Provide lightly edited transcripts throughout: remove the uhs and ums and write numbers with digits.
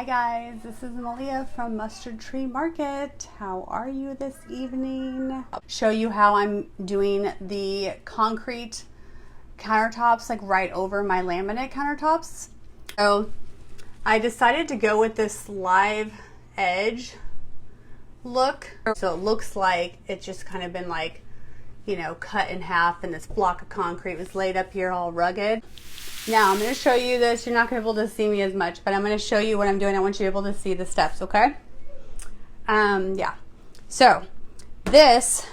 Hi guys, this is Meleah from Mustard Tree Market. How are you this evening? I'll show you how I'm doing the concrete countertops like right over my laminate countertops. So I decided to go with this live edge look. So it looks like it's just kind of been like, you know, cut in half and this block of concrete was laid up here all rugged. Now I'm going to show you this. You're not going to be able to see me as much, but I'm going to show you what I'm doing. I want you to be able to see the steps, okay? Yeah. So this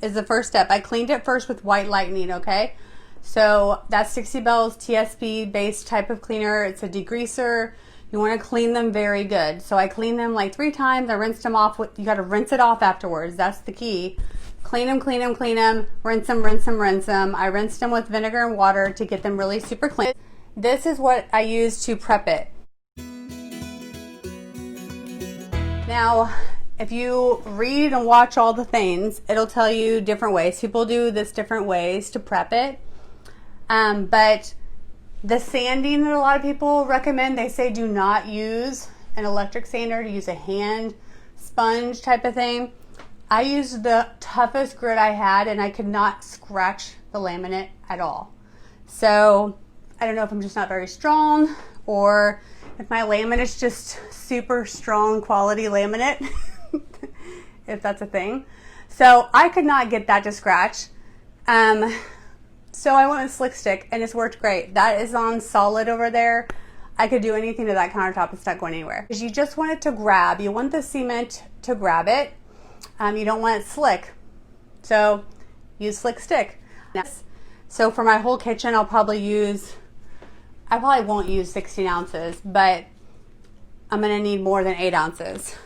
is the first step. I cleaned it first with white Lightening, okay? So that's Dixie Belle's TSP based type of cleaner. It's a degreaser. You want to clean them very good. So I cleaned them like 3 times. I rinsed them off. You got to rinse it off afterwards. That's the key. Clean them, clean them, clean them, rinse them, rinse them, rinse them. I rinsed them with vinegar and water to get them really super clean. This is what I use to prep it. Now, if you read and watch all the things, it'll tell you different ways. People do this different ways to prep it. But the sanding that a lot of people recommend, they say do not use an electric sander, to use a hand sponge type of thing. I used the toughest grit I had and I could not scratch the laminate at all. So I don't know if I'm just not very strong or if my laminate is just super strong quality laminate, if that's a thing. So I could not get that to scratch. So I went with Slick Stick and it's worked great. That is on solid over there. I could do anything to that countertop. It's not going anywhere. You just want it to grab. You want the cement to grab it. You don't want it slick, so use Slick Stick. So for my whole kitchen, I probably won't use 16 ounces, but I'm gonna need more than 8 ounces.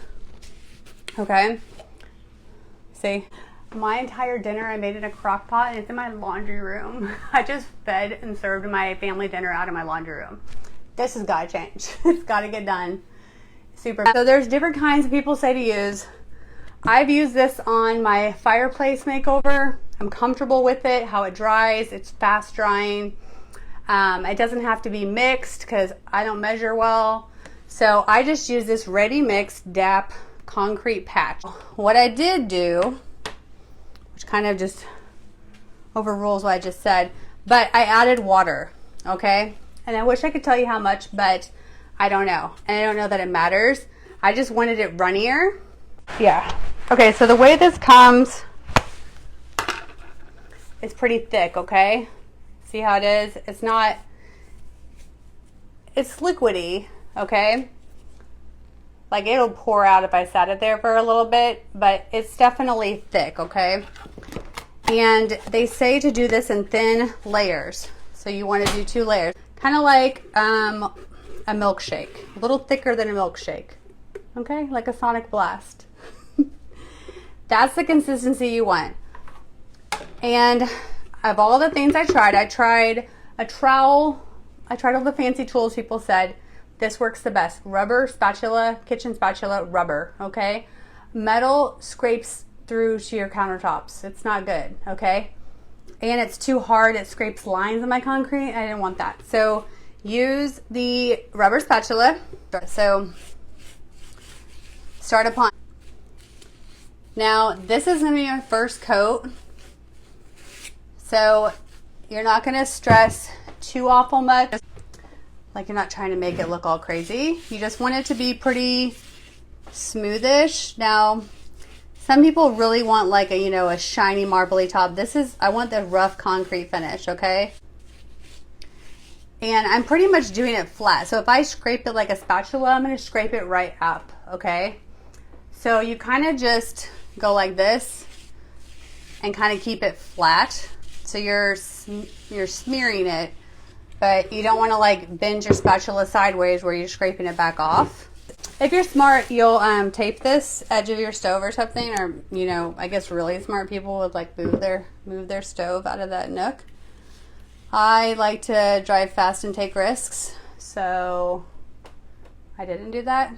Okay. See, my entire dinner I made in a crock pot and it's in my laundry room. I just fed and served my family dinner out of my laundry room. This has got to change. It's got to get done. Super. So there's different kinds of people say to use. I've used this on my fireplace makeover. I'm comfortable with it, how it dries. It's fast drying. It doesn't have to be mixed because I don't measure well. So I just use this ready mixed DAP concrete patch. What I did do, which kind of just overrules what I just said, but I added water, okay? And I wish I could tell you how much, but I don't know. And I don't know that it matters. I just wanted it runnier. Yeah. Okay, so the way this comes, it's pretty thick, okay? See how it is? It's not, it's liquidy, okay? Like it'll pour out if I sat it there for a little bit, but it's definitely thick, okay? And they say to do this in thin layers. So you want to do 2 layers. Kind of like a milkshake, a little thicker than a milkshake, okay? Like a Sonic Blast. That's the consistency you want. And of all the things I tried a trowel. I tried all the fancy tools people said. This works the best. Rubber spatula, kitchen spatula, rubber, okay? Metal scrapes through to your countertops. It's not good, okay? And it's too hard. It scrapes lines on my concrete. I didn't want that. So use the rubber spatula. So start upon. Now, this is going to be my first coat, so you're not going to stress too awful much, like you're not trying to make it look all crazy. You just want it to be pretty smoothish. Now, some people really want like a, you know, a shiny marbly top. I want the rough concrete finish, okay? And I'm pretty much doing it flat. So if I scrape it like a spatula, I'm going to scrape it right up, okay? So you kind of just go like this and kind of keep it flat. So you're smearing it, but you don't want to like bend your spatula sideways where you're scraping it back off. If you're smart, you'll tape this edge of your stove or something, or, you know, I guess really smart people would like move their stove out of that nook. I like to drive fast and take risks, so I didn't do that.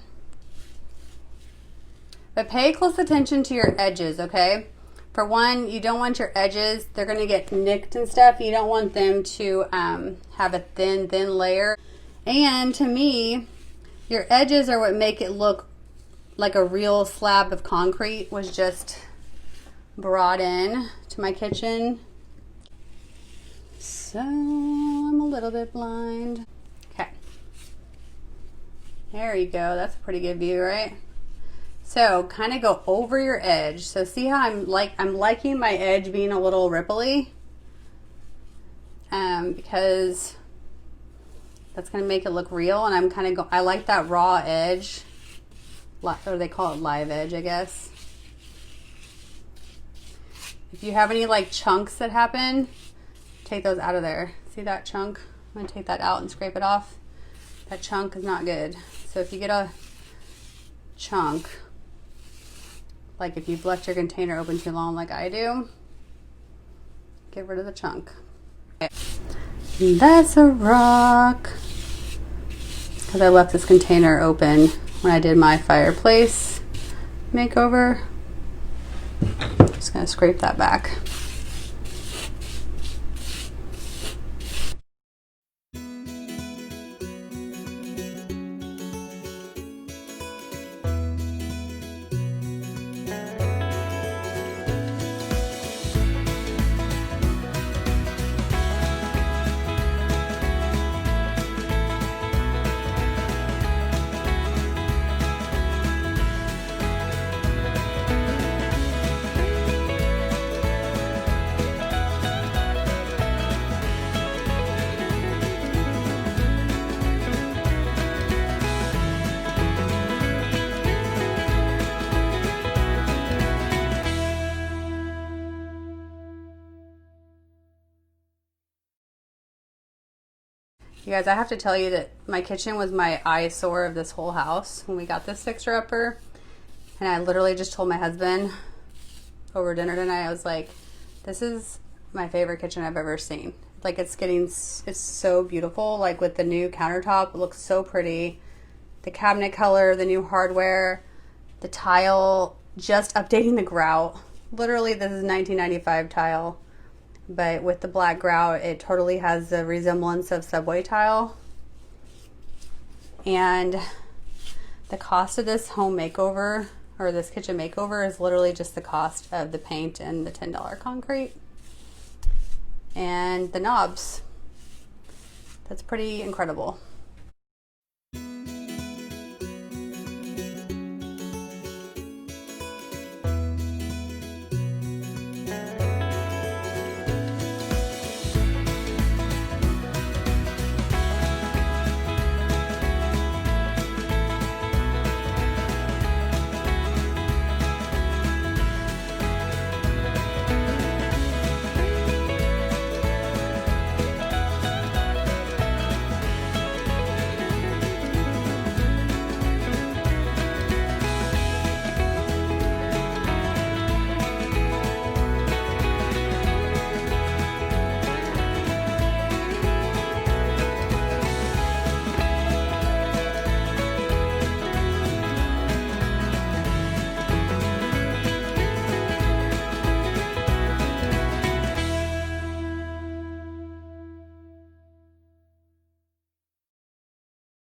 But pay close attention to your edges, okay? For one, you don't want your edges, they're going to get nicked and stuff. You don't want them to have a thin layer. And to me, Your edges are what make it look like a real slab of concrete was just brought in to my kitchen. So I'm a little bit blind. Okay. There you go. That's a pretty good view, right? So kind of go over your edge. So see how I'm liking my edge being a little ripply, because that's gonna make it look real. And I'm kind of I like that raw edge, or they call it live edge, I guess. If you have any like chunks that happen, take those out of there. See that chunk? I'm gonna take that out and scrape it off. That chunk is not good. So if you get a chunk, like if you've left your container open too long like I do, get rid of the chunk. Okay. That's a rock. Because I left this container open when I did my fireplace makeover. Just gonna scrape that back. You guys, I have to tell you that my kitchen was my eyesore of this whole house when we got this fixer-upper. And I literally just told my husband over dinner tonight, I was like, this is my favorite kitchen I've ever seen. Like it's so beautiful. Like with the new countertop, it looks so pretty. The cabinet color, the new hardware, the tile, just updating the grout. Literally, this is 1995 tile. But with the black grout, it totally has the resemblance of subway tile. And the cost of this home makeover, or this kitchen makeover, is literally just the cost of the paint and the $10 concrete. And the knobs. That's pretty incredible.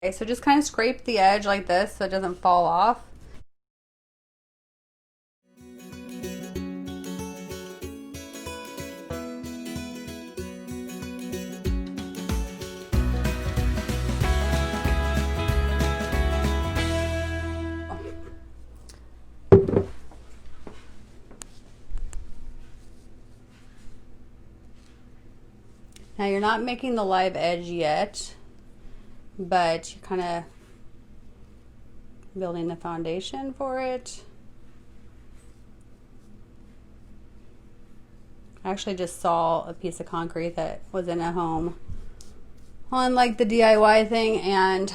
Okay, so just kind of scrape the edge like this so it doesn't fall off. Now you're not making the live edge yet, but you're kind of building the foundation for it. I actually just saw a piece of concrete that was in a home on like the DIY thing, and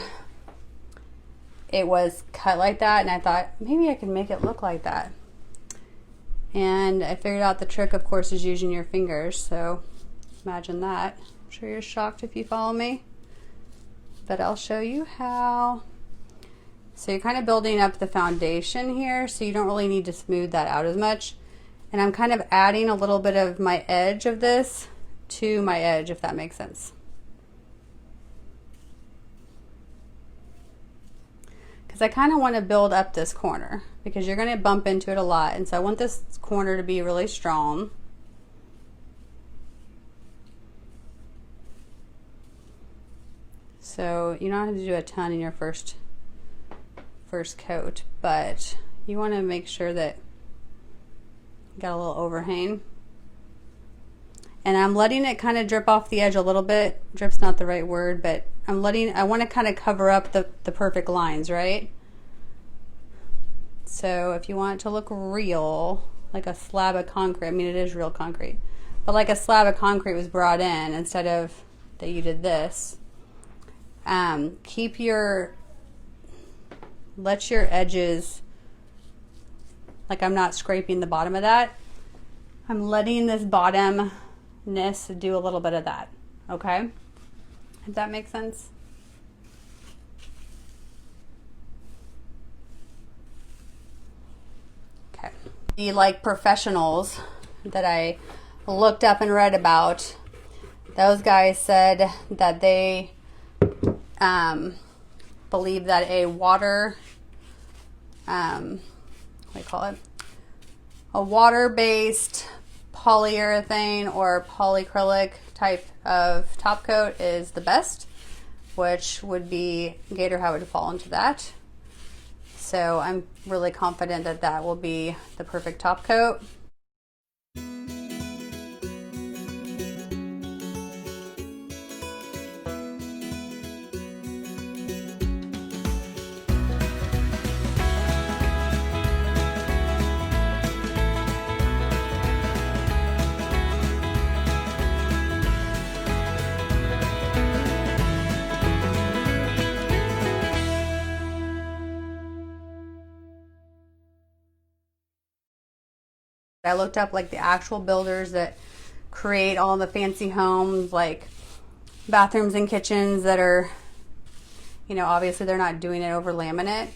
it was cut like that, and I thought maybe I can make it look like that. And I figured out the trick, of course, is using your fingers, so imagine that. I'm sure you're shocked if you follow me, but I'll show you how. So you're kind of building up the foundation here, so you don't really need to smooth that out as much. And I'm kind of adding a little bit of my edge of this to my edge, if that makes sense. because I kind of want to build up this corner because you're going to bump into it a lot. And so I want this corner to be really strong. So you don't have to do a ton in your first coat, but you want to make sure that you got a little overhang. And I'm letting it kind of drip off the edge a little bit. Drip's not the right word, but I want to kind of cover up the perfect lines, right? So if you want it to look real, like a slab of concrete, I mean it is real concrete, but like a slab of concrete was brought in instead of that you did this. Let your edges, like I'm not scraping the bottom of that. I'm letting this bottomness do a little bit of that, okay? If that makes sense. Okay. The like professionals that I looked up and read about, those guys said that they believe that a water, what do you call it? A water-based polyurethane or polyacrylic type of top coat is the best, which would be Gator Hide would fall into that. So I'm really confident that that will be the perfect top coat. I looked up like the actual builders that create all the fancy homes, like bathrooms and kitchens that are, you know, obviously they're not doing it over laminate,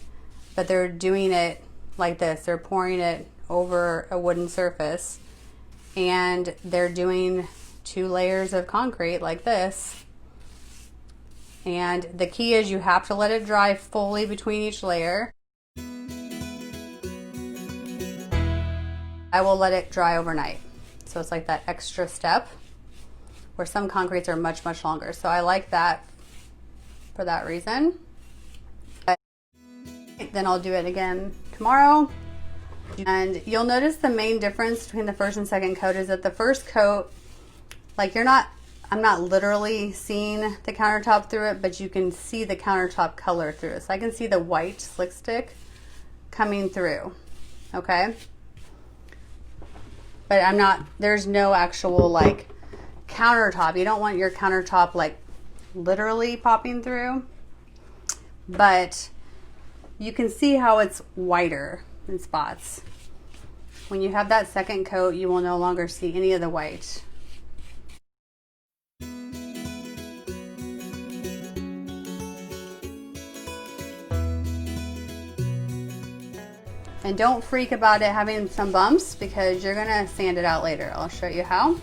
but they're doing it like this. They're pouring it over a wooden surface and they're doing 2 layers of concrete like this. And the key is you have to let it dry fully between each layer. I will let it dry overnight. So it's like that extra step where some concretes are much, much longer. So I like that for that reason. But then I'll do it again tomorrow. And you'll notice the main difference between the first and second coat is that the first coat, like I'm not literally seeing the countertop through it, but you can see the countertop color through it. So I can see the white slick stick coming through, okay? But there's no actual like countertop. You don't want your countertop like literally popping through, but you can see how it's whiter in spots. When you have that second coat, you will no longer see any of the white. And don't freak about it having some bumps because you're gonna sand it out later. I'll show you how.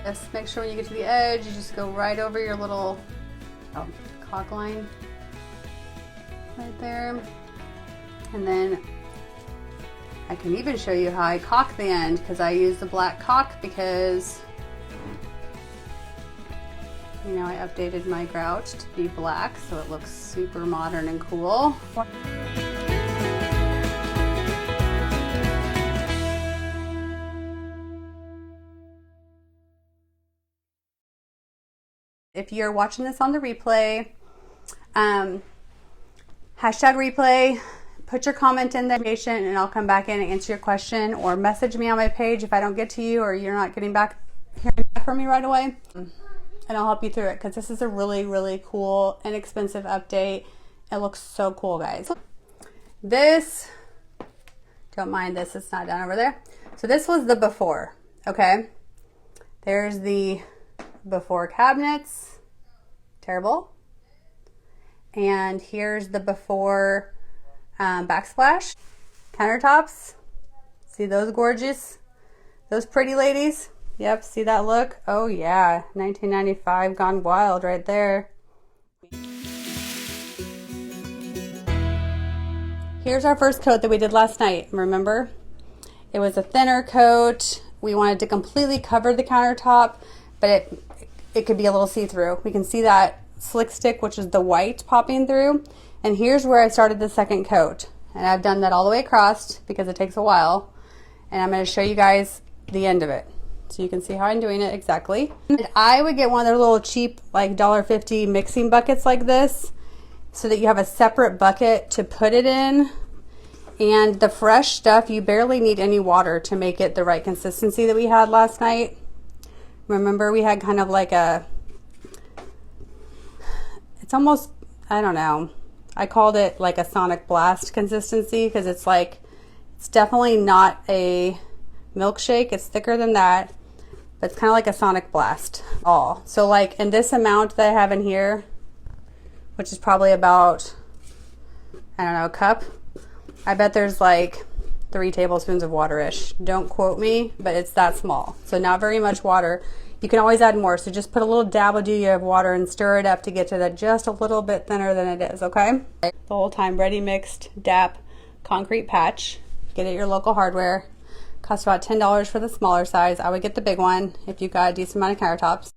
Just make sure when you get to the edge, you just go right over your little caulk line right there. And then I can even show you how I caulk the end because I use the black caulk because, you know, I updated my grout to be black so it looks super modern and cool. If you're watching this on the replay, hashtag replay, put your comment in there and I'll come back in and answer your question, or message me on my page if I don't get to you or you're not hearing back from me right away, and I'll help you through it, because this is a really, really cool, inexpensive update. It looks so cool, guys. This, don't mind this, it's not down over there. So this was the before, okay? There's the before cabinets, terrible. And here's the before backsplash countertops. See those gorgeous, those pretty ladies? Yep, see that look? Oh yeah, 1995 gone wild right there. Here's our first coat that we did last night, remember? It was a thinner coat. We wanted to completely cover the countertop, but it could be a little see-through. We can see that slick stick, which is the white popping through. And here's where I started the second coat. And I've done that all the way across because it takes a while. And I'm going to show you guys the end of it, so you can see how I'm doing it exactly. And I would get one of their little cheap, like $1.50 mixing buckets like this, so that you have a separate bucket to put it in. And the fresh stuff, you barely need any water to make it the right consistency that we had last night. Remember, we had kind of like a, it's almost, I don't know, I called it like a Sonic Blast consistency, because it's like, it's definitely not a milkshake, it's thicker than that, but it's kind of like a Sonic Blast all. So like in this amount that I have in here, which is probably about, I don't know, a cup, I bet there's like 3 tablespoons of water-ish. Don't quote me, but it's that small. So not very much water. You can always add more, so just put a little dabble-do of water and stir it up to get to that just a little bit thinner than it is, okay? The whole time, ready mixed DAP concrete patch. Get it at your local hardware. Costs about $10 for the smaller size. I would get the big one if you've got a decent amount of countertops.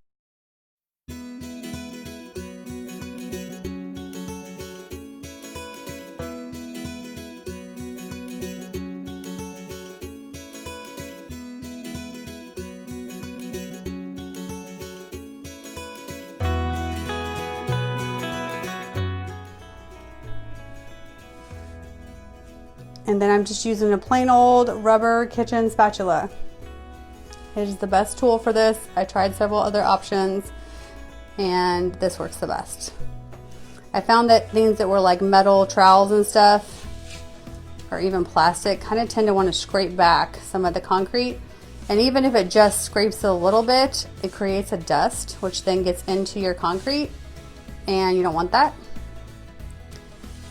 And then I'm just using a plain old rubber kitchen spatula. It is the best tool for this. I tried several other options and this works the best. I found that things that were like metal trowels and stuff, or even plastic, kind of tend to want to scrape back some of the concrete. And even if it just scrapes a little bit, it creates a dust, which then gets into your concrete, and you don't want that.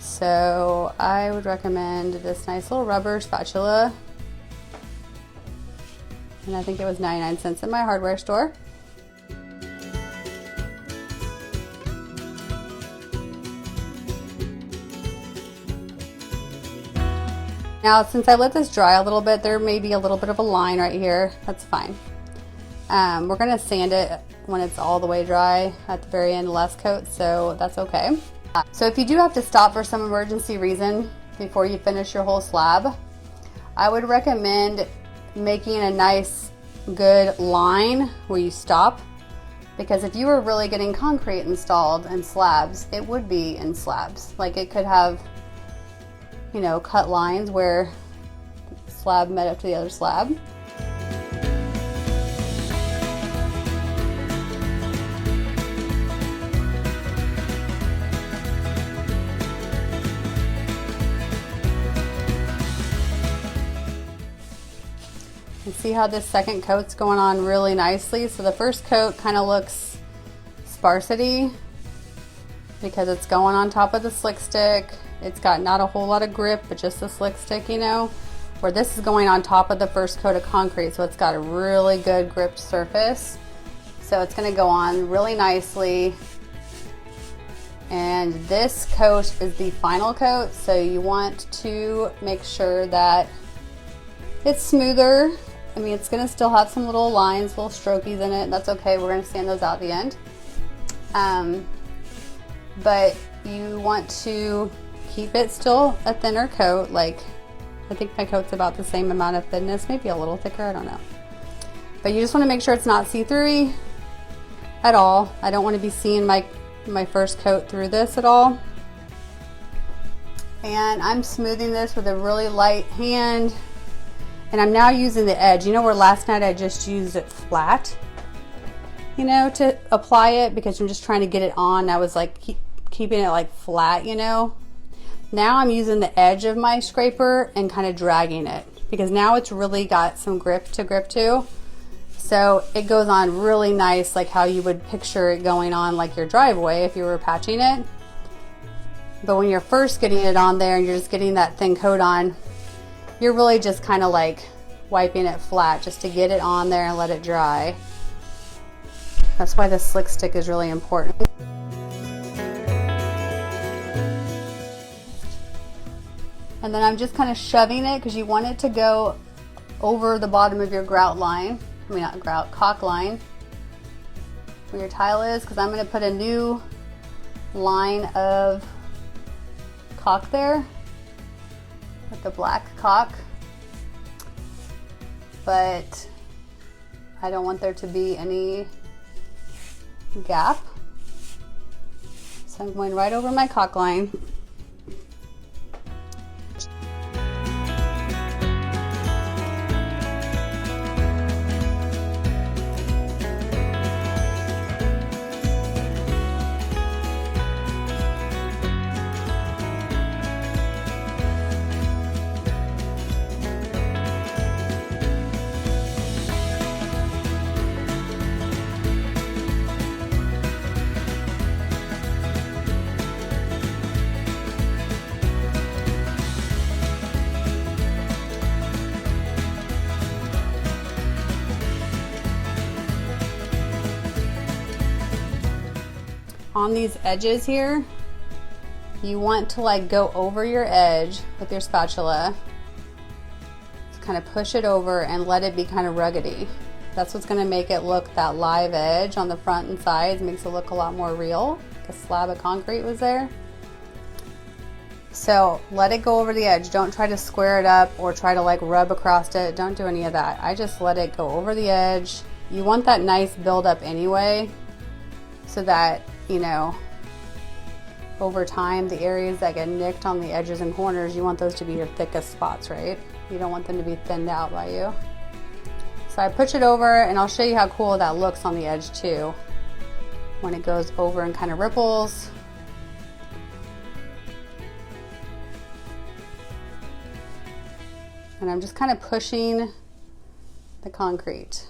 So I would recommend this nice little rubber spatula. And I think it was 99 cents in my hardware store. Now, since I let this dry a little bit, there may be a little bit of a line right here. That's fine. We're gonna sand it when it's all the way dry at the very end, last coat, so that's okay. So if you do have to stop for some emergency reason before you finish your whole slab, I would recommend making a nice good line where you stop, because if you were really getting concrete installed in slabs, it would be in slabs. Like it could have, you know, cut lines where the slab met up to the other slab. And see how this second coat's going on really nicely. So the first coat kind of looks sparsity because it's going on top of the slick stick. It's got not a whole lot of grip, but just the slick stick, you know, where this is going on top of the first coat of concrete. So it's got a really good gripped surface. So it's going to go on really nicely. And this coat is the final coat. So you want to make sure that it's smoother. I mean, it's going to still have some little lines, little strokies in it. That's okay. We're going to sand those out at the end. But you want to keep it still a thinner coat. Like, I think my coat's about the same amount of thinness, maybe a little thicker, I don't know. But you just want to make sure it's not see-through at all. I don't want to be seeing my first coat through this at all. And I'm smoothing this with a really light hand. And I'm now using the edge. You know where last night I just used it flat, you know, to apply it because I'm just trying to get it on. I was like keeping it like flat, you know. Now I'm using the edge of my scraper and kind of dragging it because now it's really got some grip to. So it goes on really nice, like how you would picture it going on like your driveway if you were patching it. But when you're first getting it on there and you're just getting that thin coat on, you're really just kind of like wiping it flat just to get it on there and let it dry. That's why the slick stick is really important. And then I'm just kind of shoving it because you want it to go over the bottom of your grout line. I mean, not grout, caulk line where your tile is, because I'm going to put a new line of caulk there with the black caulk, but I don't want there to be any gap, so I'm going right over my caulk line. On these edges here, you want to like go over your edge with your spatula, kind of push it over and let it be kind of ruggedy. That's what's going to make it look, that live edge on the front and sides makes it look a lot more real, like a slab of concrete was there. So let it go over the edge. Don't try to square it up or try to like rub across it. Don't do any of that. I just let it go over the edge. You want that nice buildup anyway, so that, you know, over time, the areas that get nicked on the edges and corners, you want those to be your thickest spots, right? You don't want them to be thinned out by you. So I push it over, and I'll show you how cool that looks on the edge too, when it goes over and kind of ripples. And I'm just kind of pushing the concrete.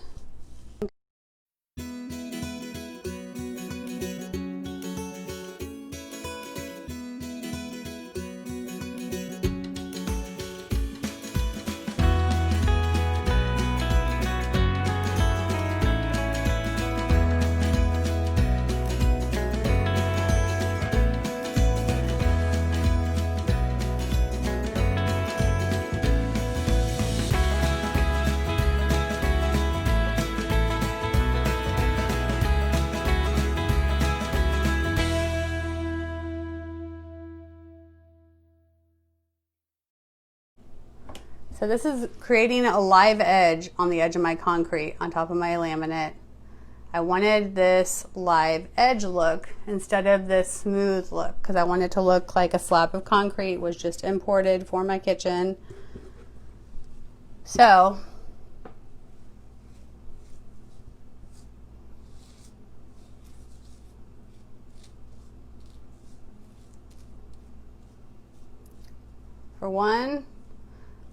So this is creating a live edge on the edge of my concrete on top of my laminate. I wanted this live edge look instead of this smooth look because I wanted to look like a slab of concrete was just imported for my kitchen. So for one,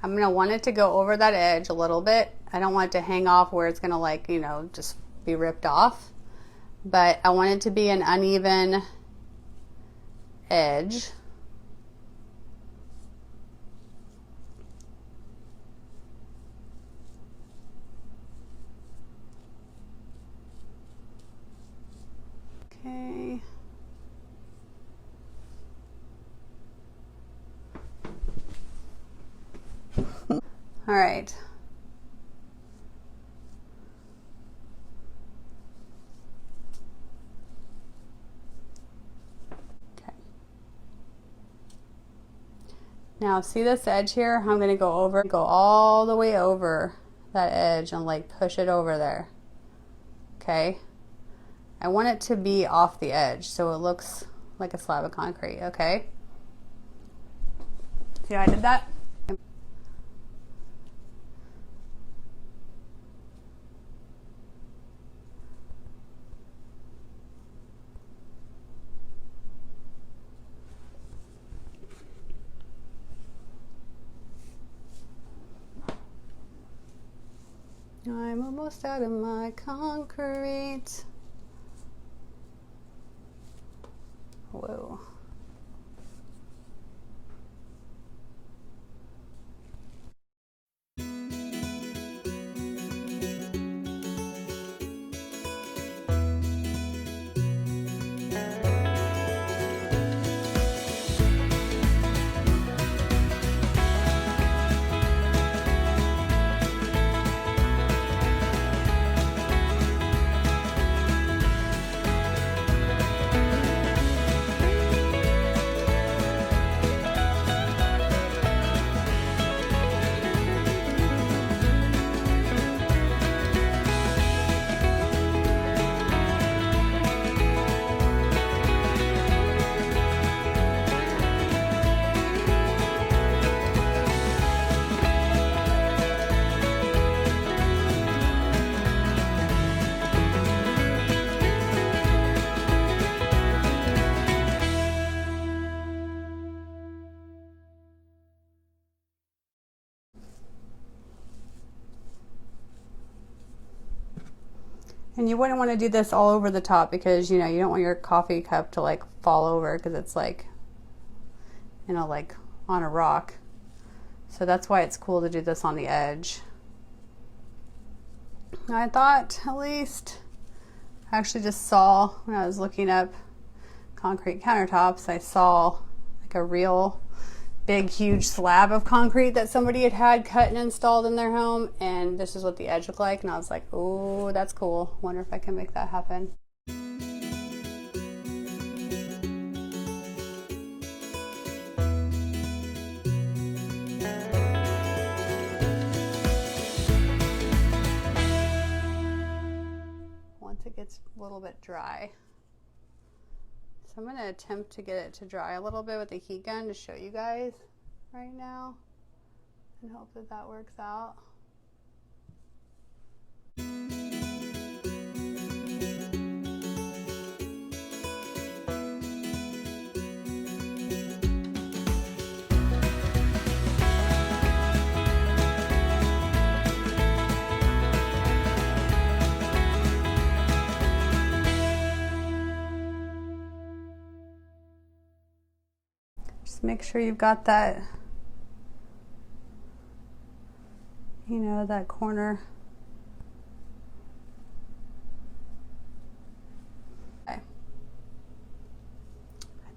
I'm going to want it to go over that edge a little bit. I don't want it to hang off where it's going to, like, you know, just be ripped off. But I want it to be an uneven edge. Okay. All right. Okay. Now see this edge here? I'm going to go all the way over that edge and like push it over there. Okay. I want it to be off the edge so it looks like a slab of concrete. Okay. See how I did that? I'm almost out of my concrete. Whoa. And you wouldn't want to do this all over the top because, you know, you don't want your coffee cup to like fall over because it's like, you know, like on a rock. So that's why it's cool to do this on the edge. I thought, at least, I actually just saw when I was looking up concrete countertops, I saw like a real big huge slab of concrete that somebody had cut and installed in their home, and this is what the edge looked like, and I was like, oh, that's cool. Wonder if I can make that happen. Once it gets a little bit dry. So I'm going to attempt to get it to dry a little bit with the heat gun to show you guys right now and hope that that works out. Just make sure you've got that, you know, that corner. Okay. I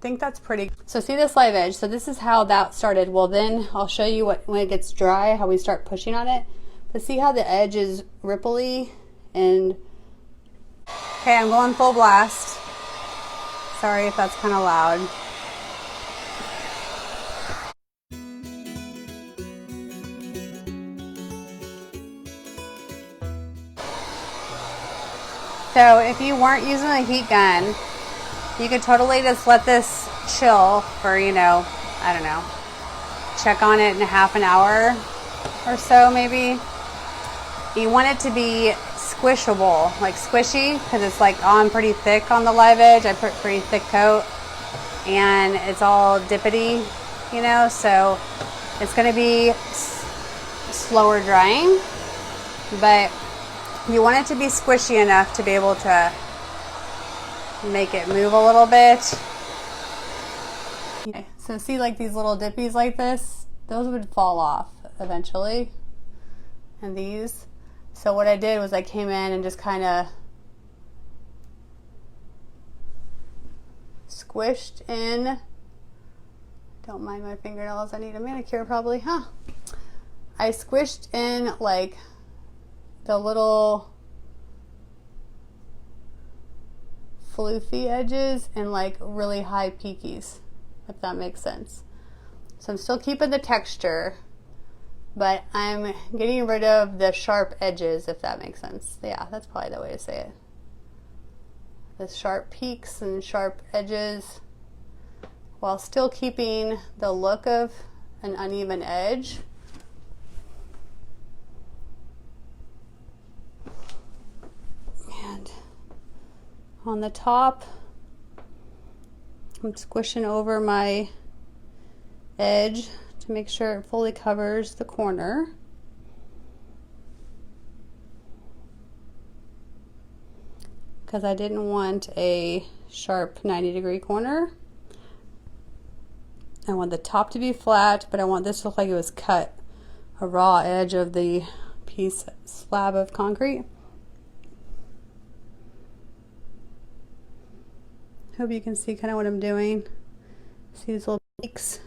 think that's pretty. So see this live edge? So this is how that started. Well, then I'll show you what, when it gets dry, how we start pushing on it. But see how the edge is ripply and, okay, I'm going full blast. Sorry if that's kind of loud. So if you weren't using a heat gun, you could totally just let this chill for, you know, I don't know, check on it in half an hour or so maybe. You want it to be squishable, like squishy, because it's like on pretty thick on the live edge. I put pretty thick coat and it's all dippity, you know, so it's going to be slower drying, but you want it to be squishy enough to be able to make it move a little bit. Okay, so see like these little dippies like this, those would fall off eventually. And these, so what I did was I came in and just kind of squished in. Don't mind my fingernails, I need a manicure probably, huh? I squished in like the little floofy edges and like really high peakies, if that makes sense. So I'm still keeping the texture, but I'm getting rid of the sharp edges, if that makes sense. Yeah, that's probably the way to say it. The sharp peaks and sharp edges, while still keeping the look of an uneven edge. And on the top, I'm squishing over my edge to make sure it fully covers the corner. Because I didn't want a sharp 90-degree corner. I want the top to be flat, but I want this to look like it was cut, a raw edge of the slab of concrete. Hope you can see kind of what I'm doing. See these little peaks?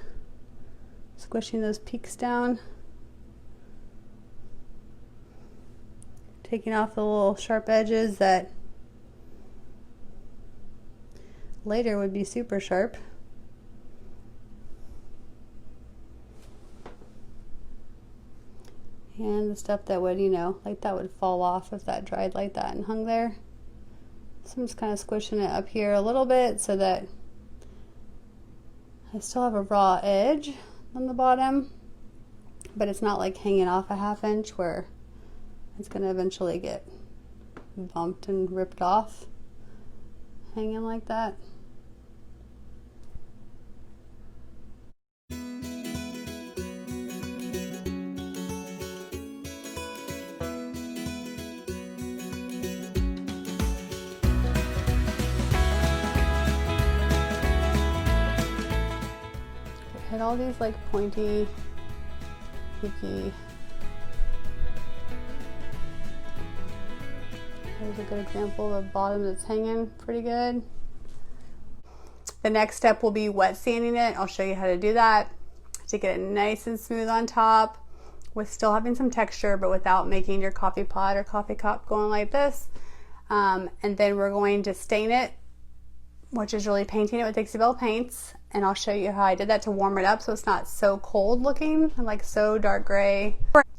Squishing those peaks down. Taking off the little sharp edges that later would be super sharp. And the stuff that would, you know, like that would fall off if that dried like that and hung there. So I'm just kind of squishing it up here a little bit so that I still have a raw edge on the bottom, but it's not like hanging off a ½ inch where it's going to eventually get bumped and ripped off, hanging like that. Hit all these like pointy, peaky. There's a good example of the bottom that's hanging pretty good. The next step will be wet sanding it. I'll show you how to do that to get it nice and smooth on top with still having some texture, but without making your coffee pot or coffee cup going like this. And then we're going to stain it, which is really painting it with Dixie Belle paints. And I'll show you how I did that to warm it up so it's not so cold looking and like so dark gray.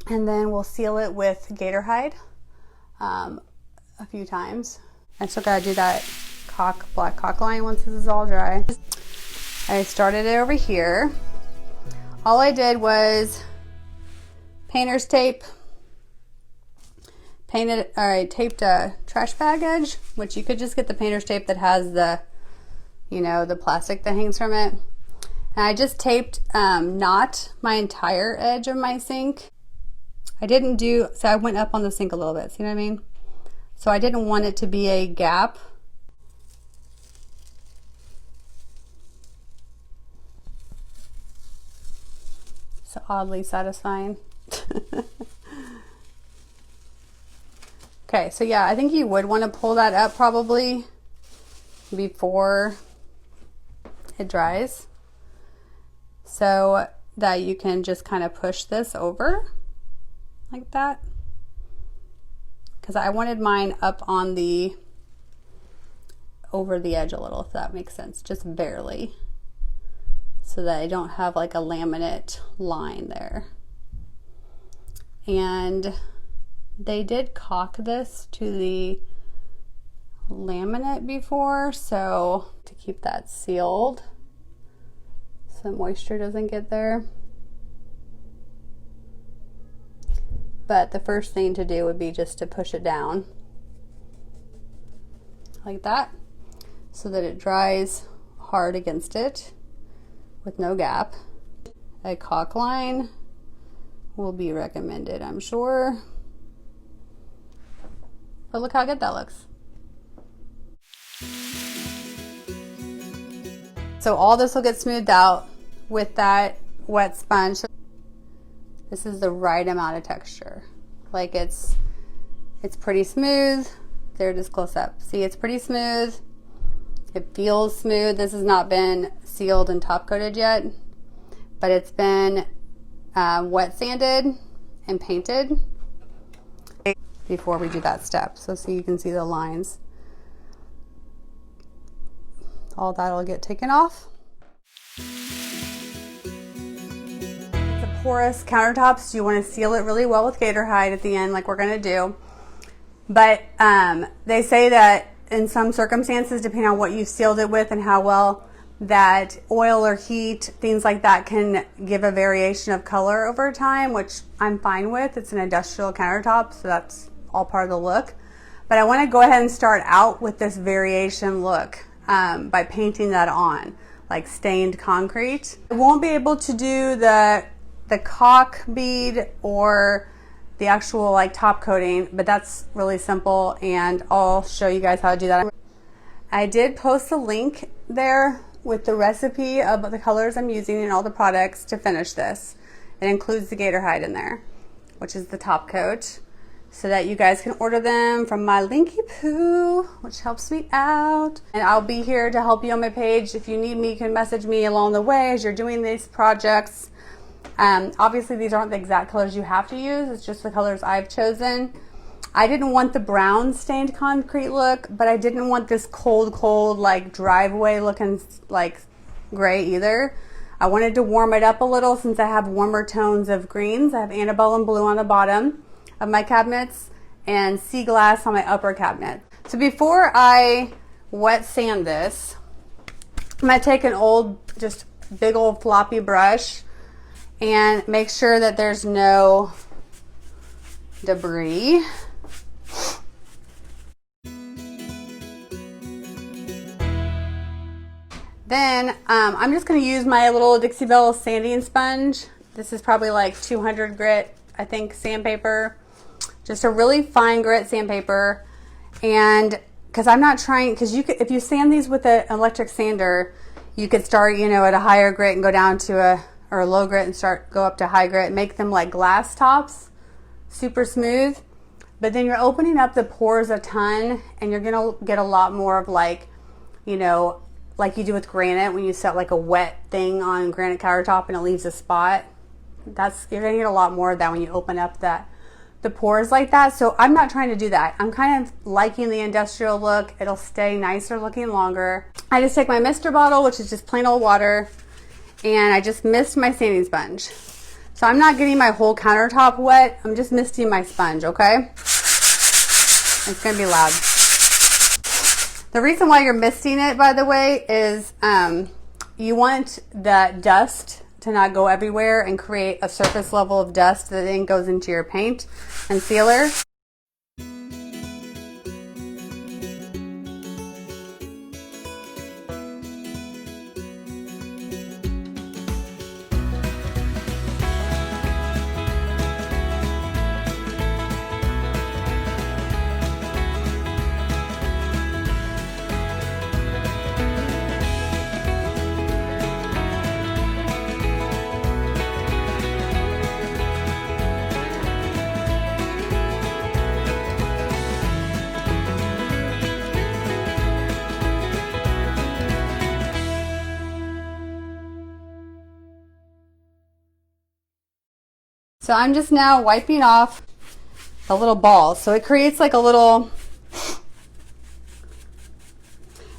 And then we'll seal it with Gator Hide a few times. I still gotta do that black caulk line once this is all dry. I started it over here. All I did was painter's tape, taped a trash bag edge, which you could just get the painter's tape that has the, you know, the plastic that hangs from it. And I just taped not my entire edge of my sink. So I went up on the sink a little bit, see what I mean? So I didn't want it to be a gap. So oddly satisfying. Okay, so yeah, I think you would want to pull that up probably before it dries so that you can just kind of push this over like that, because I wanted mine up on over the edge a little, if that makes sense, just barely, so that I don't have like a laminate line there. And they did caulk this to the laminate before, so to keep that sealed so moisture doesn't get there. But the first thing to do would be just to push it down like that so that it dries hard against it with no gap. A caulk line will be recommended, I'm sure. But look how good that looks. So all this will get smoothed out with that wet sponge. This is the right amount of texture. Like it's pretty smooth. There it is close up. See, it's pretty smooth. It feels smooth. This has not been sealed and top coated yet, but it's been wet sanded and painted before we do that step. So you can see the lines. All that'll get taken off. The porous countertops, you want to seal it really well with Gator Hide at the end, like we're gonna do. But they say that in some circumstances, depending on what you sealed it with and how well that oil or heat, things like that, can give a variation of color over time, which I'm fine with. It's an industrial countertop, so that's all part of the look. But I want to go ahead and start out with this variation look by painting that on, like stained concrete. I won't be able to do the caulk bead or the actual like top coating, but that's really simple, and I'll show you guys how to do that. I did post a link there with the recipe of the colors I'm using and all the products to finish this. It includes the Gator Hide in there, which is the top coat, so that you guys can order them from my Linky Poo, which helps me out. And I'll be here to help you on my page. If you need me, you can message me along the way as you're doing these projects. Obviously these aren't the exact colors you have to use, it's just the colors I've chosen. I didn't want the brown stained concrete look, but I didn't want this cold like driveway looking like gray either. I wanted to warm it up a little since I have warmer tones of greens. I have Antebellum Blue on the bottom of my cabinets and sea glass on my upper cabinet. So before I wet sand this, I'm gonna take an old, just big old floppy brush and make sure that there's no debris. Then I'm just going to use my little Dixie Belle sanding sponge. This is probably like 200 grit, I think, sandpaper. Just a really fine grit sandpaper. And because I'm not trying, because you could, if you sand these with an electric sander, you could start, you know, at a higher grit and go down to a low grit and go up to high grit, make them like glass tops, super smooth. But then you're opening up the pores a ton, and you're gonna get a lot more of like, you know, like you do with granite when you set like a wet thing on granite countertop and it leaves a spot. You're gonna get a lot more of that when you open up the pores like that. So I'm not trying to do that. I'm kind of liking the industrial look. It'll stay nicer looking longer. I just take my mister bottle, which is just plain old water, and I just mist my sanding sponge. So I'm not getting my whole countertop wet. I'm just misting my sponge, okay? It's gonna be loud. The reason why you're misting it, by the way, is you want the dust to not go everywhere and create a surface level of dust that then goes into your paint and sealer. So I'm just now wiping off the little balls. So it creates like a little,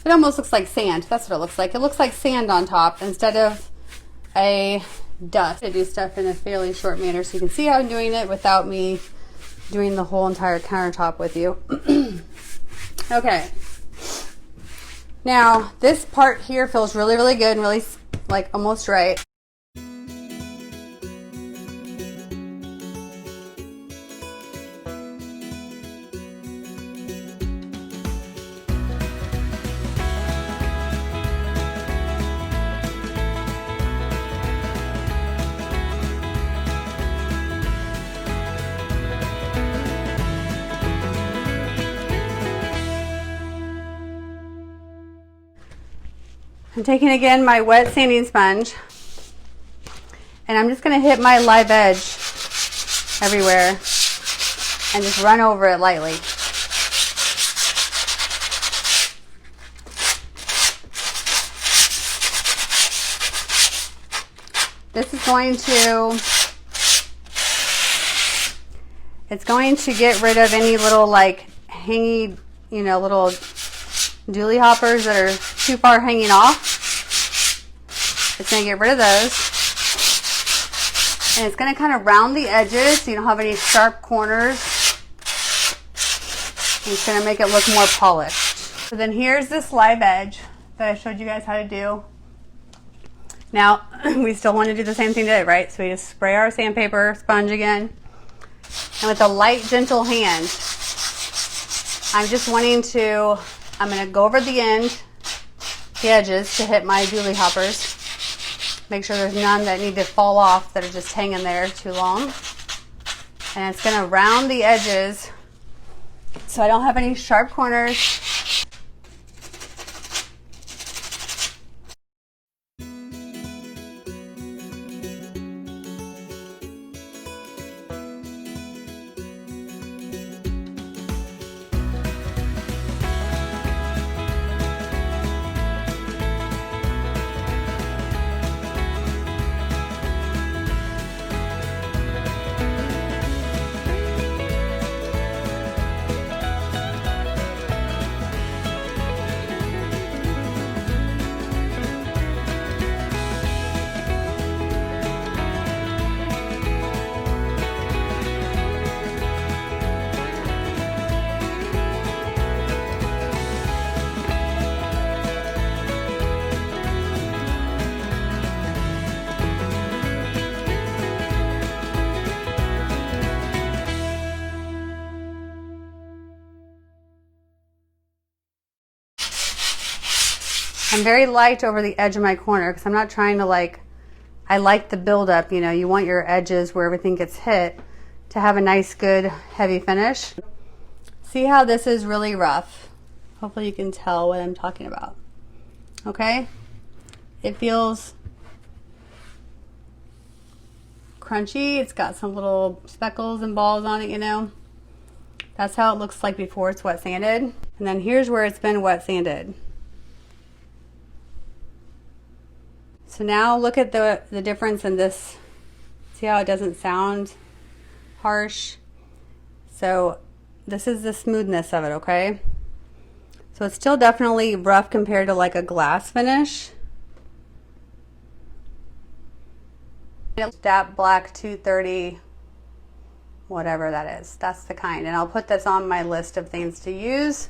it almost looks like sand. That's what it looks like. It looks like sand on top instead of a dust. I do stuff in a fairly short manner so you can see how I'm doing it without me doing the whole entire countertop with you. Okay. Now this part here feels really, really good and really like almost right. I'm taking again my wet sanding sponge, and I'm just going to hit my live edge everywhere and just run over it lightly. This is going to, it's going to get rid of any little like hangy, you know, little dually hoppers that are too far hanging off. It's going to get rid of those. And it's going to kind of round the edges so you don't have any sharp corners. And it's going to make it look more polished. So then here's this live edge that I showed you guys how to do. Now, we still want to do the same thing today, right? So we just spray our sandpaper sponge again. And with a light, gentle hand, I'm just wanting to, I'm going to go over the edges to hit my Julie hoppers. Make sure there's none that need to fall off that are just hanging there too long. And it's going to round the edges so I don't have any sharp corners. I'm very light over the edge of my corner because I'm not trying to I like the buildup, you know, you want your edges where everything gets hit to have a nice, good, heavy finish. See how this is really rough? Hopefully you can tell what I'm talking about. Okay? It feels crunchy. It's got some little speckles and balls on it, you know. That's how it looks like before it's wet sanded. And then here's where it's been wet sanded. So now look at the difference in this. See how it doesn't sound harsh? So this is the smoothness of it, okay? So it's still definitely rough compared to like a glass finish. That black 230, whatever that is, that's the kind. And I'll put this on my list of things to use.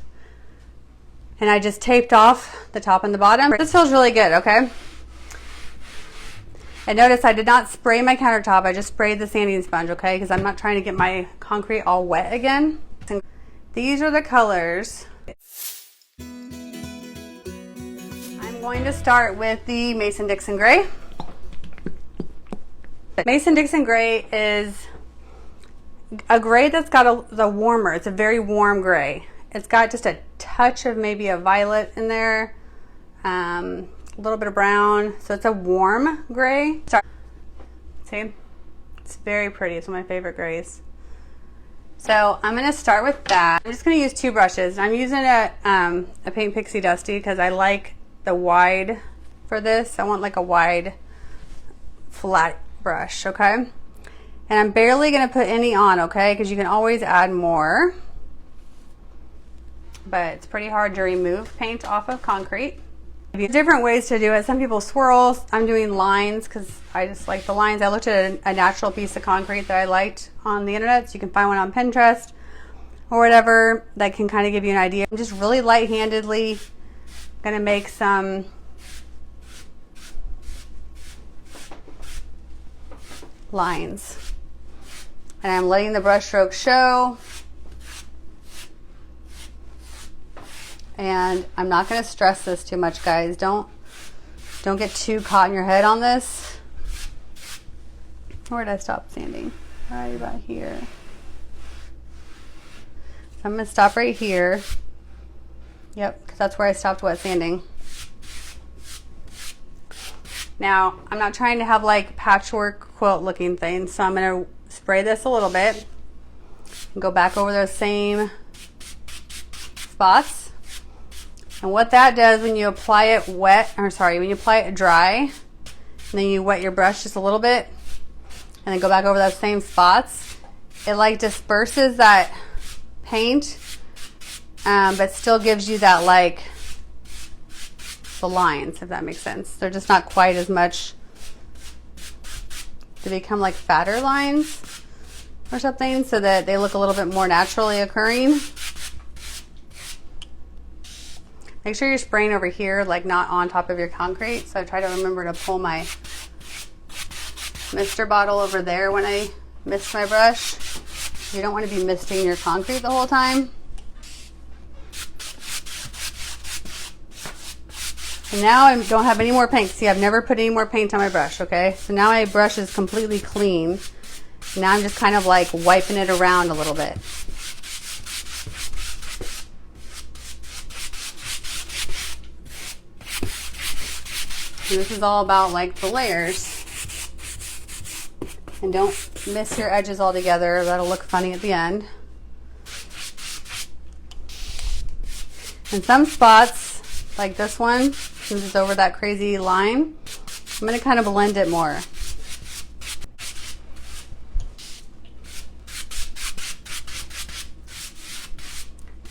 And I just taped off the top and the bottom. This feels really good, okay? And notice I did not spray my countertop, I just sprayed the sanding sponge, okay? Because I'm not trying to get my concrete all wet again. These are the colors. I'm going to start with the Mason-Dixon Gray. Mason-Dixon Gray is a gray that's got the warmer, it's a very warm gray. It's got just a touch of maybe a violet in there. A little bit of brown, so it's a warm gray. Sorry. See, it's very pretty. It's one of my favorite grays. So I'm gonna start with that. I'm just gonna use two brushes. I'm using a Paint Pixie Dusty because I like the wide for this. I want like a wide, flat brush, okay? And I'm barely gonna put any on, okay? Because you can always add more. But it's pretty hard to remove paint off of concrete. Different ways to do it. Some people swirl. I'm doing lines because I just like the lines. I looked at a natural piece of concrete that I liked on the internet, so you can find one on Pinterest or whatever that can kind of give you an idea. I'm just really light-handedly gonna make some lines, and I'm letting the brush stroke show. And I'm not going to stress this too much, guys. Don't get too caught in your head on this. Where did I stop sanding? Right about here. So I'm going to stop right here. Yep, because that's where I stopped wet sanding. Now, I'm not trying to have like patchwork quilt looking things, so I'm going to spray this a little bit and go back over those same spots. And what that does when you apply it when you apply it dry, and then you wet your brush just a little bit, and then go back over those same spots, it like disperses that paint, but still gives you that like the lines, if that makes sense. They're just not quite as much, they become like fatter lines or something, so that they look a little bit more naturally occurring. Make sure you're spraying over here, like not on top of your concrete. So I try to remember to pull my mister bottle over there when I mist my brush. You don't want to be misting your concrete the whole time. And now I don't have any more paint. See, I've never put any more paint on my brush, okay? So now my brush is completely clean. Now I'm just kind of like wiping it around a little bit. And this is all about like the layers. And don't miss your edges all together. That'll look funny at the end. In some spots, like this one, since it's over that crazy line, I'm going to kind of blend it more.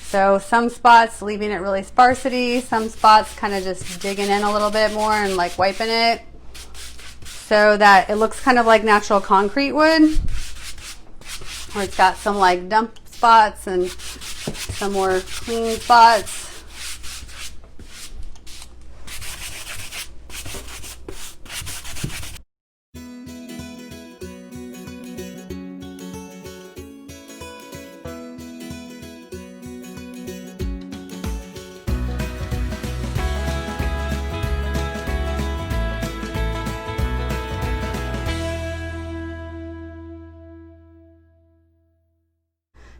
So some spots leaving it really sparsity, some spots kind of just digging in a little bit more and like wiping it so that it looks kind of like natural concrete would, where it's got some like dump spots and some more clean spots.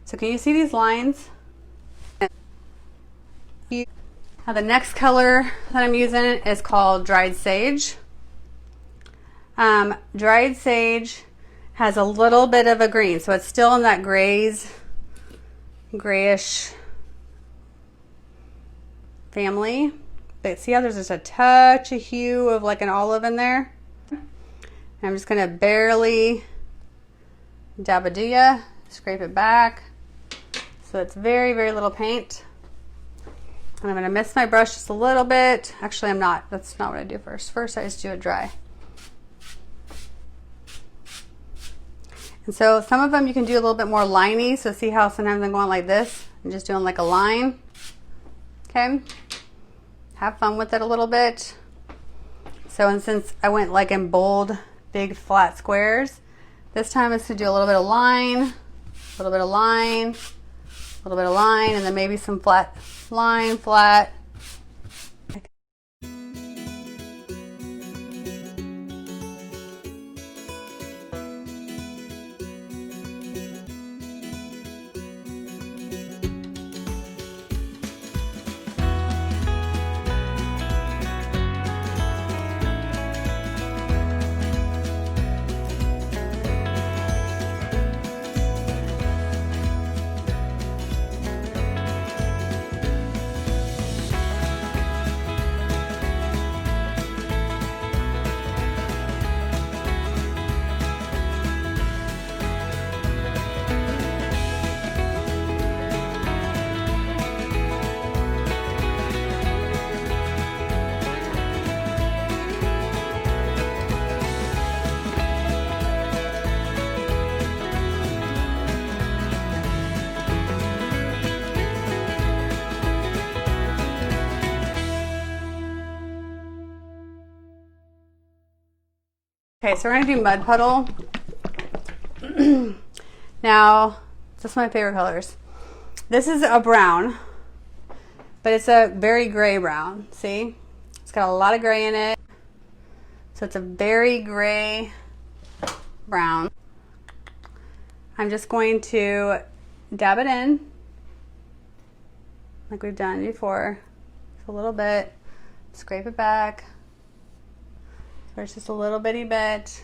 So can you see these lines? Now the next color that I'm using is called Dried Sage. Dried Sage has a little bit of a green, so it's still in that grayish family. But see how there's just a touch of hue of like an olive in there? And I'm just gonna barely dab-a-doo-ya, scrape it back. So it's very, very little paint. And I'm going to mist my brush just a little bit. Actually, I'm not. That's not what I do first. First, I just do it dry. And so some of them you can do a little bit more liney. So see how sometimes I'm going like this and just doing like a line. Okay. Have fun with it a little bit. So, and since I went like in bold, big, flat squares, this time is to do a little bit of line, a little bit of line, a little bit of line, and then maybe some flat line, flat. Okay, so we're gonna do Mud Puddle. Now, this is my favorite colors. This is a brown, but it's a very gray brown. See? It's got a lot of gray in it. So it's a very gray brown. I'm just going to dab it in like we've done before. Just a little bit. Scrape it back. There's just a little bitty bit.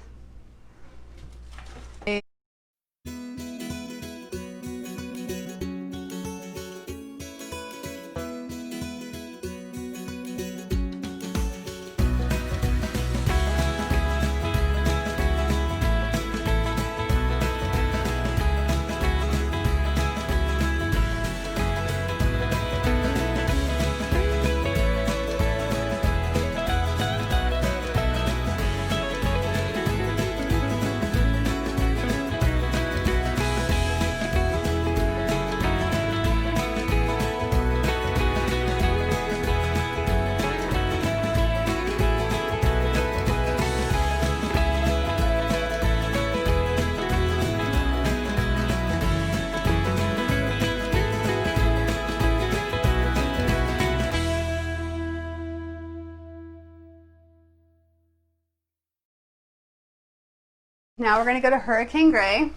Now we're gonna go to Hurricane Gray.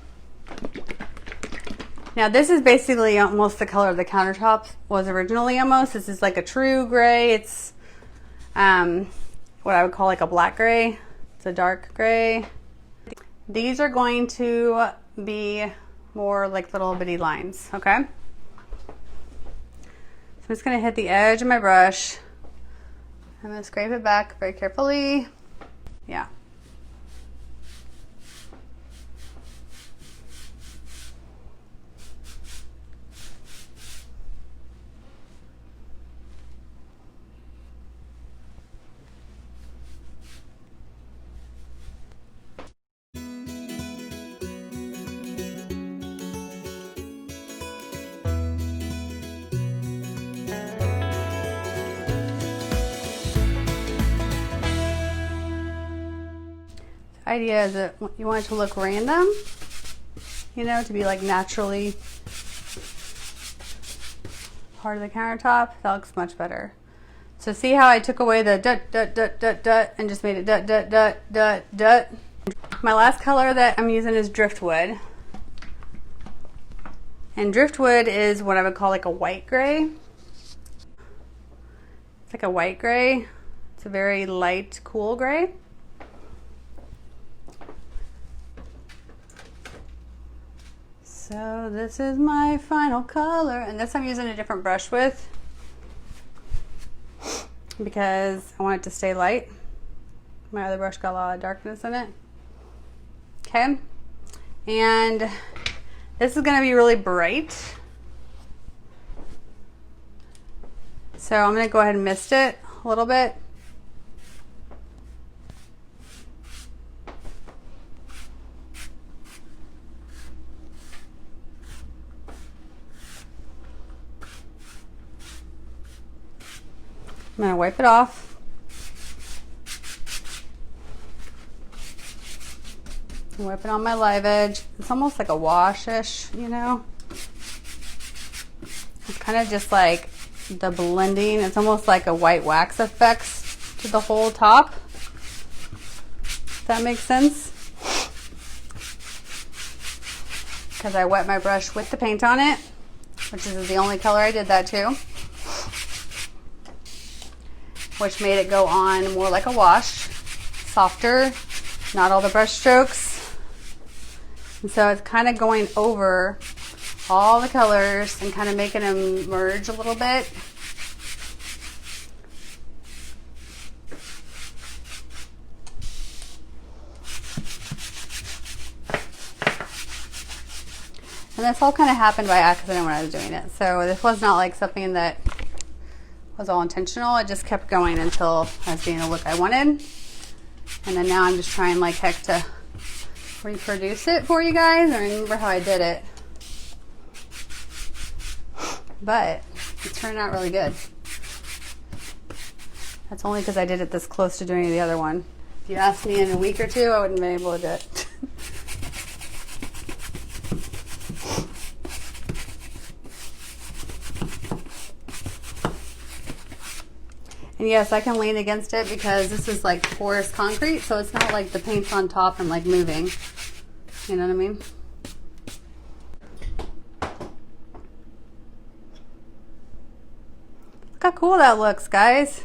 Now this is basically almost the color of the countertop was originally almost. This is like a true gray. It's what I would call like a black gray. It's a dark gray. These are going to be more like little bitty lines, okay? So I'm just gonna hit the edge of my brush. I'm gonna scrape it back very carefully. Yeah. Idea is that you want it to look random, you know, to be like naturally part of the countertop. That looks much better. So see how I took away the dot dot dot dot dot and just made it dot dot dot dot dot. My last color that I'm using is Driftwood, and Driftwood is what I would call like a white gray. It's like a white gray. It's a very light, cool gray. So this is my final color, and this I'm using a different brush with because I want it to stay light. My other brush got a lot of darkness in it. Okay, and this is going to be really bright. So I'm going to go ahead and mist it a little bit. I'm going to wipe it off. Wipe it on my live edge. It's almost like a wash-ish, you know? It's kind of just like the blending. It's almost like a white wax effect to the whole top. If that makes sense. Because I wet my brush with the paint on it, which is the only color I did that to, which made it go on more like a wash, softer, not all the brush strokes. And so it's kind of going over all the colors and kind of making them merge a little bit. And this all kind of happened by accident when I was doing it. So this was not like something that was all intentional. It just kept going until I was getting the look I wanted. And then now I'm just trying like heck to reproduce it for you guys. I remember how I did it. But it turned out really good. That's only because I did it this close to doing the other one. If you asked me in a week or two, I wouldn't have been able to do it. And yes, I can lean against it because this is like porous concrete, so it's not like the paint's on top and like moving. You know what I mean? Look how cool that looks, guys.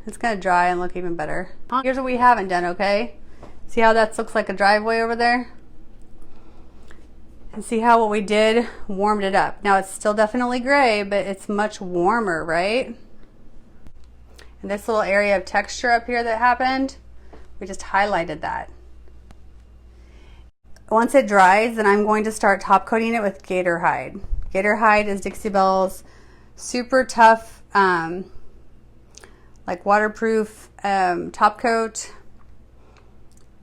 It's gonna dry and look even better. Here's what we haven't done, okay? See how that looks like a driveway over there? And see how what we did warmed it up. Now it's still definitely gray, but it's much warmer, right? And this little area of texture up here that happened, we just highlighted that. Once it dries, then I'm going to start top coating it with Gator Hide. Gator Hide is Dixie Belle's super tough, like waterproof top coat.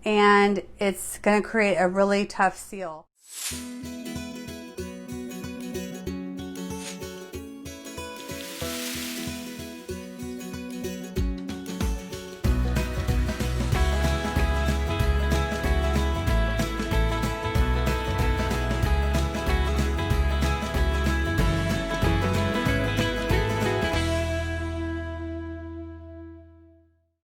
And it's gonna create a really tough seal.